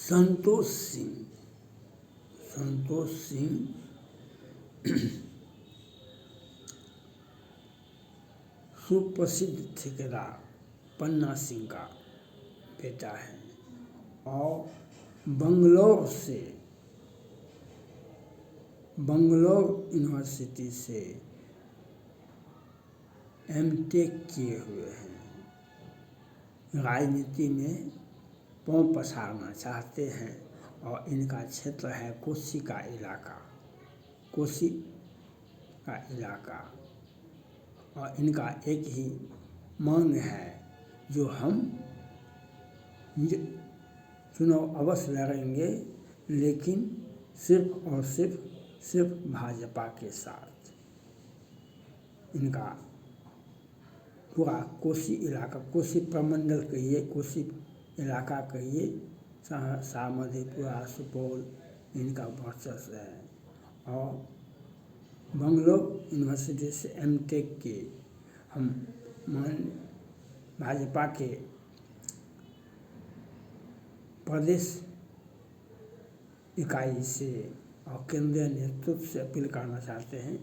संतोष सिंह। संतोष सिंह सुप्रसिद्ध ठेकेदार पन्ना सिंह का बेटा है और बंगलौर यूनिवर्सिटी से एमटेक किए हुए हैं। राजनीति में पांव पसारना चाहते हैं और इनका क्षेत्र है कोसी का इलाका और इनका एक ही मांग है, जो हम चुनाव अवश्य लड़ेंगे, लेकिन सिर्फ और सिर्फ भाजपा के साथ। इनका पूरा कोसी इलाका, कोसी प्रमंडल कहिए, कोसी इलाका कहिए, सहरसा, मधेपुरा, सुपौल, इनका वर्चस्व है। और बंगलौर यूनिवर्सिटी से एमटेक के हम भाजपा के प्रदेश इकाई से और केंद्रीय नेतृत्व से अपील करना चाहते हैं,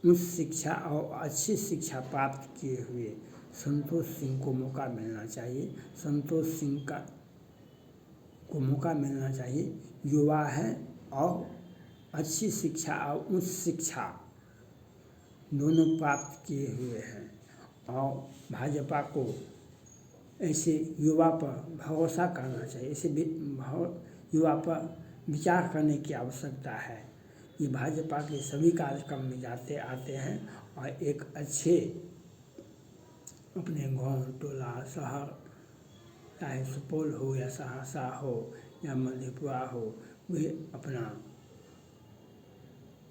उच्च शिक्षा और अच्छी शिक्षा प्राप्त किए हुए संतोष सिंह को मौका मिलना चाहिए। संतोष सिंह को मौका मिलना चाहिए। युवा है और अच्छी शिक्षा और उच्च शिक्षा दोनों प्राप्त किए हुए हैं और भाजपा को ऐसे युवा पर भरोसा करना चाहिए। ऐसे युवा पर विचार करने की आवश्यकता है। ये भाजपा के सभी कार्यक्रम में जाते आते हैं और एक अच्छे अपने गांव, टोला, शहर, चाहे सुपौल हो या सहरसा हो या मधेपुरा हो, वे अपना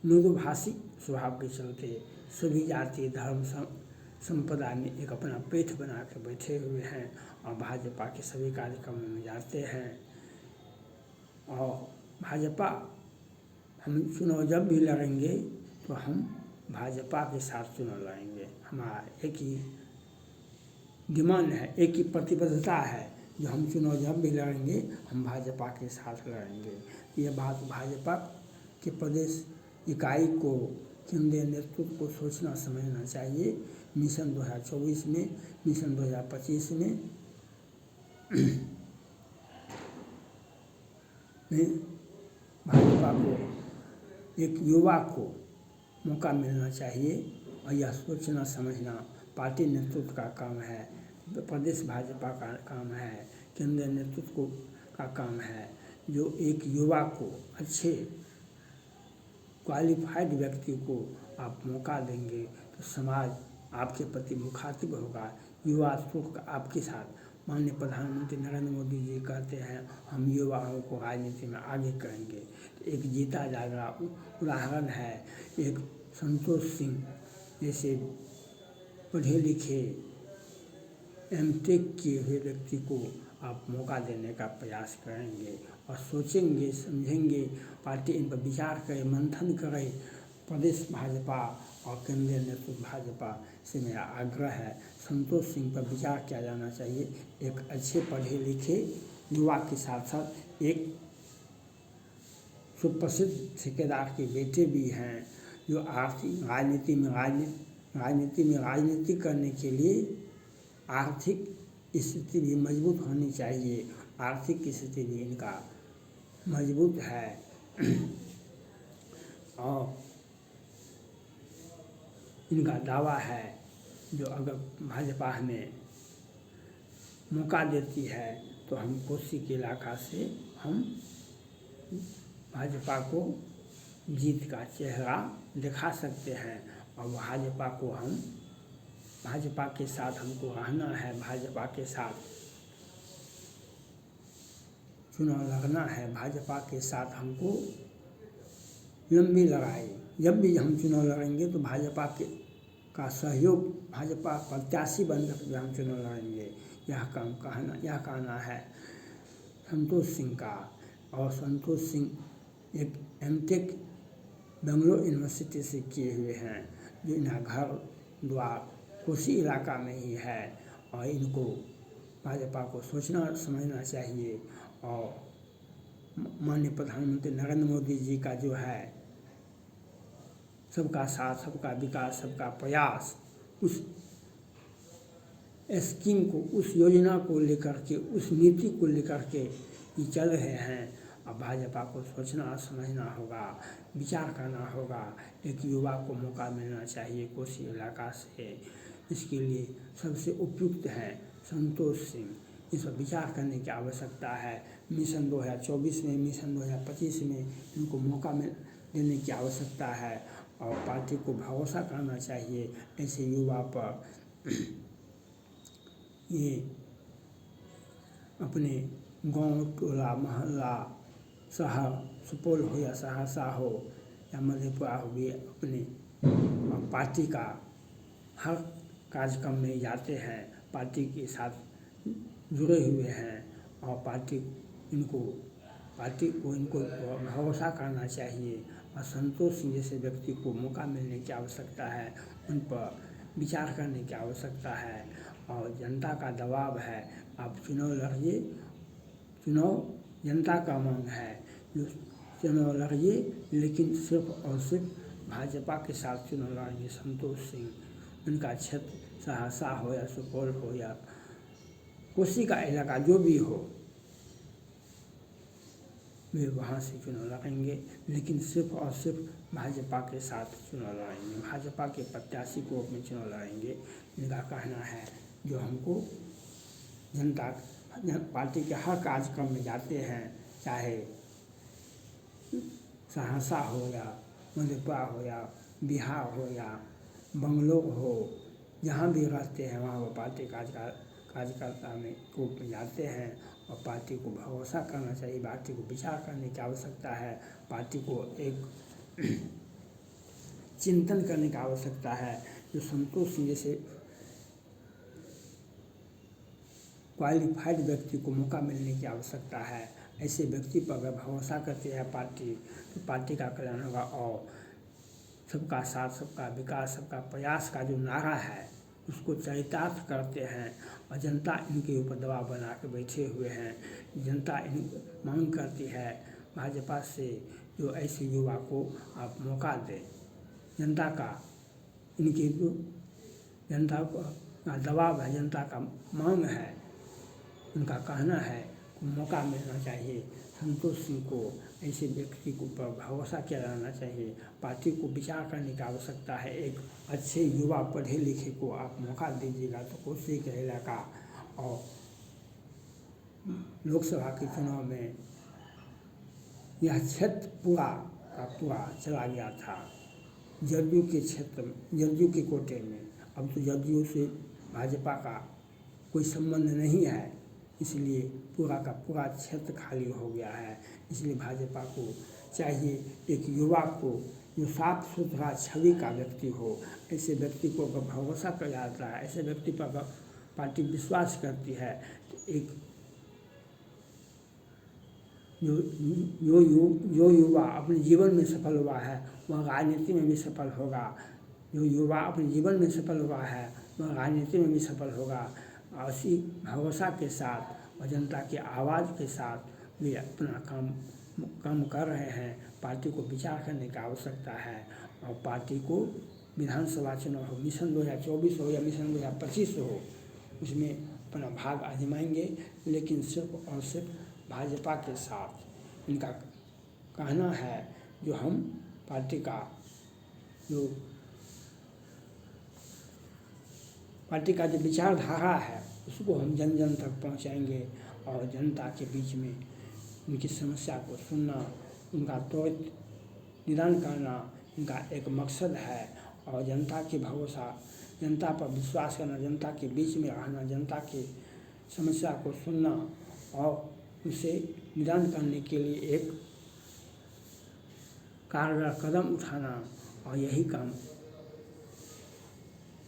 मृदुभाषी स्वभाव के चलते सभी जाति धर्म संप्रदाय में एक अपना पेठ बना के बैठे हुए हैं और भाजपा के सभी कार्यक्रमों में जाते हैं। और भाजपा, हम चुनाव जब भी लड़ेंगे तो हम भाजपा के साथ चुनाव लड़ेंगे। हमारा एक ही डिमांड है, एक ही प्रतिबद्धता है, जो हम चुनाव जब भी लड़ेंगे हम भाजपा के साथ लड़ेंगे। ये बात भाजपा के प्रदेश इकाई को, केंद्रीय नेतृत्व को सोचना समझना चाहिए। मिशन 2024 में, मिशन 2025 में भाजपा को, एक युवा को मौका मिलना चाहिए और यह सोचना समझना पार्टी नेतृत्व का काम है, प्रदेश भाजपा का काम है, केंद्रीय नेतृत्व का काम है। जो एक युवा को, अच्छे क्वालिफाइड व्यक्ति को आप मौका देंगे तो समाज आपके प्रति मुखातिब होगा। युवा सुख आपके साथ। माननीय प्रधानमंत्री नरेंद्र मोदी जी कहते हैं, हम युवाओं को राजनीति में आगे करेंगे। तो एक जीता जागरा उदाहरण है। एक संतोष सिंह जैसे पढ़े लिखे एमटेक किए हुए व्यक्ति को आप मौका देने का प्रयास करेंगे और सोचेंगे, समझेंगे, पार्टी इन पर विचार करे, मंथन करे। प्रदेश भाजपा और केंद्रीय नेतृत्व भाजपा से मेरा आग्रह है, संतोष सिंह पर विचार किया जाना चाहिए। एक अच्छे पढ़े लिखे युवा के साथ साथ एक सुप्रसिद्ध ठेकेदार के बेटे भी हैं, जो आर्थिक राजनीति में राजनीति करने के लिए आर्थिक स्थिति भी मजबूत होनी चाहिए। आर्थिक स्थिति भी इनका मजबूत है और इनका दावा है, जो अगर भाजपा हमें मौका देती है तो हम कोसी के इलाका से हम भाजपा को जीत का चेहरा दिखा सकते हैं और भाजपा के साथ हमको रहना है, भाजपा के साथ चुनाव लड़ना है, भाजपा के साथ हमको लंबी लड़ाई, जब भी हम चुनाव लड़ेंगे तो भाजपा का सहयोग, भाजपा प्रत्याशी बनकर जो हम चुनाव लड़ेंगे, यह कहना है संतोष सिंह का। और संतोष सिंह एक एमटेक बेंगलोर यूनिवर्सिटी से किए हुए हैं, जो इनका घर द्वार कोसी इलाका में ही है और इनको भाजपा को सोचना समझना चाहिए और माननीय प्रधानमंत्री नरेंद्र मोदी जी का जो है सबका साथ, सबका विकास, सबका प्रयास, उस स्कीम को, उस योजना को लेकर के, उस नीति को लेकर के ये चल रहे हैं। अब भाजपा को सोचना समझना होगा, विचार करना होगा। एक युवा को मौका मिलना चाहिए कोसी इलाका से, इसके लिए सबसे उपयुक्त हैं संतोष सिंह। इस पर विचार करने की आवश्यकता है। मिशन 2024 में, मिशन 2025 में इनको मौका देने की आवश्यकता है और पार्टी को भरोसा करना चाहिए ऐसे युवा पर। ये अपने गांव, टोला, मोहल्ला, शहर, सुपौल हो या सहरसा हो या मधेपुरा हो, भी अपने पार्टी का हर कार्यक्रम में जाते हैं, पार्टी के साथ जुड़े हुए हैं और पार्टी को इनको भरोसा करना चाहिए। और संतोष सिंह जैसे व्यक्ति को मौका मिलने की आवश्यकता है, उन पर विचार करने की आवश्यकता है और जनता का दबाव है। आप चुनाव लड़िए, चुनाव जनता का मांग है, जो चुनाव लड़िए, लेकिन सिर्फ और सिर्फ भाजपा के साथ चुनाव लड़ेंगे संतोष सिंह। उनका क्षेत्र सहरसा हो या सुपौल हो या कोसी का इलाका जो भी हो, वे वहाँ से चुनाव लड़ेंगे, लेकिन सिर्फ और सिर्फ भाजपा के साथ चुनाव लड़ेंगे, भाजपा के प्रत्याशी को अपने चुनाव लड़ेंगे। इनका कहना है जो हमको जनता पार्टी के हर कार्यक्रम में जाते हैं, चाहे सहरसा हो या मधेपुरा हो या बिहार हो या बंगलोर हो, जहाँ भी रहते हैं वहाँ वो पार्टी कार्यकर्ता में को जाते हैं और पार्टी को भरोसा करना चाहिए, पार्टी को विचार करने की आवश्यकता है, पार्टी को एक चिंतन करने की आवश्यकता है। जो संतोष सिंह जैसे क्वालिफाइड व्यक्ति को मौका मिलने की आवश्यकता है। ऐसे व्यक्ति पर अगर भरोसा करती है पार्टी, तो पार्टी का कल्याण होगा। और सबका साथ, सबका विकास, सबका प्रयास का जो नारा है उसको चरितार्थ करते हैं और जनता इनके ऊपर दबाव बना के बैठे हुए हैं। जनता इन मांग करती है भाजपा से जो ऐसे युवा को आप मौका दें। जनता का इनके जनता का दबाव है, जनता का मांग है, उनका कहना है कि मौका मिलना चाहिए संतोष सिंह को। ऐसे व्यक्ति को पर भरोसा किया जाना चाहिए। पार्टी को विचार करने की आवश्यकता है। एक अच्छे युवा पढ़े लिखे को आप मौका दीजिएगा तो कोसी का इलाका और लोकसभा के चुनाव में यह क्षेत्र पूरा का पूरा चला गया था जदयू के क्षेत्र में, जदयू के कोटे में। अब तो जदयू से भाजपा का कोई संबंध नहीं है, इसलिए पूरा का पूरा क्षेत्र खाली हो गया है। इसलिए भाजपा को चाहिए एक युवा को जो साफ सुथरा छवि का व्यक्ति हो, ऐसे व्यक्ति को अगर भरोसा किया जाता है, ऐसे व्यक्ति पर अगर पार्टी विश्वास करती है, तो एक जो युवा अपने जीवन में सफल हुआ है वह राजनीति में भी सफल होगा। जो युवा अपने जीवन में सफल हुआ है वह राजनीति में भी सफल होगा। और इसी भरोसा के साथ और जनता की आवाज़ के साथ वे अपना काम कर रहे हैं। पार्टी को विचार करने की आवश्यकता है और पार्टी को विधानसभा चुनाव हो, मिशन 2024 हो या मिशन 2025 हो, उसमें अपना भाग आजमाएंगे, लेकिन सिर्फ और सिर्फ भाजपा के साथ। इनका कहना है जो हम पार्टी का जो विचारधारा है उसको हम जन जन तक पहुंचाएंगे और जनता के बीच में उनकी समस्या को सुनना, उनका त्वरित निदान करना इनका एक मकसद है। और जनता की भरोसा, जनता पर विश्वास करना, जनता के बीच में रहना, जनता की समस्या को सुनना और उसे निदान करने के लिए एक कारगर कदम उठाना, और यही काम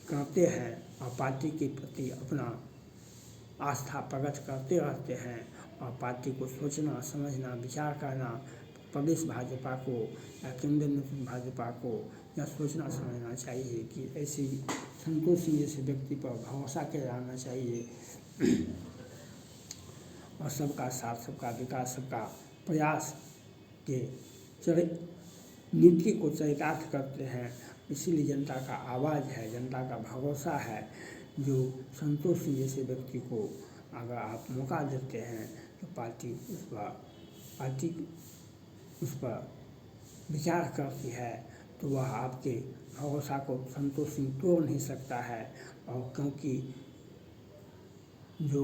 करते हैं और पार्टी के प्रति अपना आस्था प्रकट करते रहते हैं। और पार्टी को सोचना समझना विचार करना, प्रदेश भाजपा को या केंद्र में भाजपा को यह सोचना समझना चाहिए कि ऐसी संतोष सिंह जैसे व्यक्ति पर भरोसा किया जाना चाहिए और सबका साथ, सबका विकास, सबका प्रयास के नीति को चरितार्थ करते हैं। इसीलिए जनता का आवाज़ है, जनता का भरोसा है। जो संतोष सिंह जैसे व्यक्ति को अगर आप मौका देते हैं तो पार्टी उस पर विचार करती है, तो वह आपके भरोसा को संतोष सिंह तोड़ नहीं सकता है। और क्योंकि जो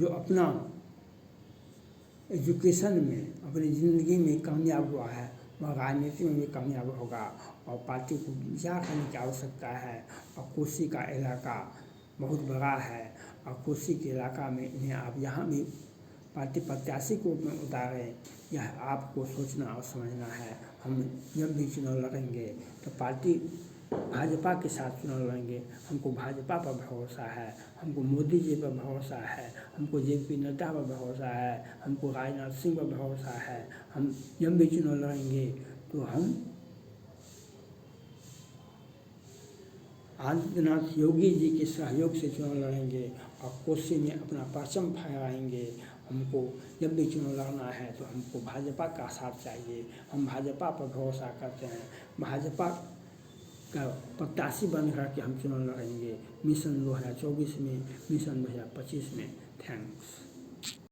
अपना एजुकेशन में अपनी ज़िंदगी में कामयाब हुआ है, वह राजनीति में भी कामयाब होगा। और पार्टी को विचार करने की आवश्यकता है। और कोसी का इलाका बहुत बड़ा है, और कोसी के इलाका में इन्हें आप यहाँ भी पार्टी प्रत्याशी के रूप में उतारें, यह आपको सोचना और समझना है। हम जब भी चुनाव लड़ेंगे तो पार्टी भाजपा के साथ चुनाव लड़ेंगे। हमको भाजपा पर भरोसा है, हमको मोदी जी पर भरोसा है, हमको JP नड्डा पर भरोसा है, हमको राजनाथ सिंह पर भरोसा है। हम जब भी चुनाव लड़ेंगे तो हम आदित्यनाथ योगी जी के सहयोग से चुनाव लड़ेंगे और कोसी में अपना परचम फहराएंगे। हमको जब भी चुनाव लड़ना है तो हमको भाजपा का साथ चाहिए। हम भाजपा पर भरोसा करते हैं, भाजपा का प्रत्याशी बन कर के हम चुनाव लड़ेंगे। मिशन 2024 में, मिशन 2025 में। थैंक्स।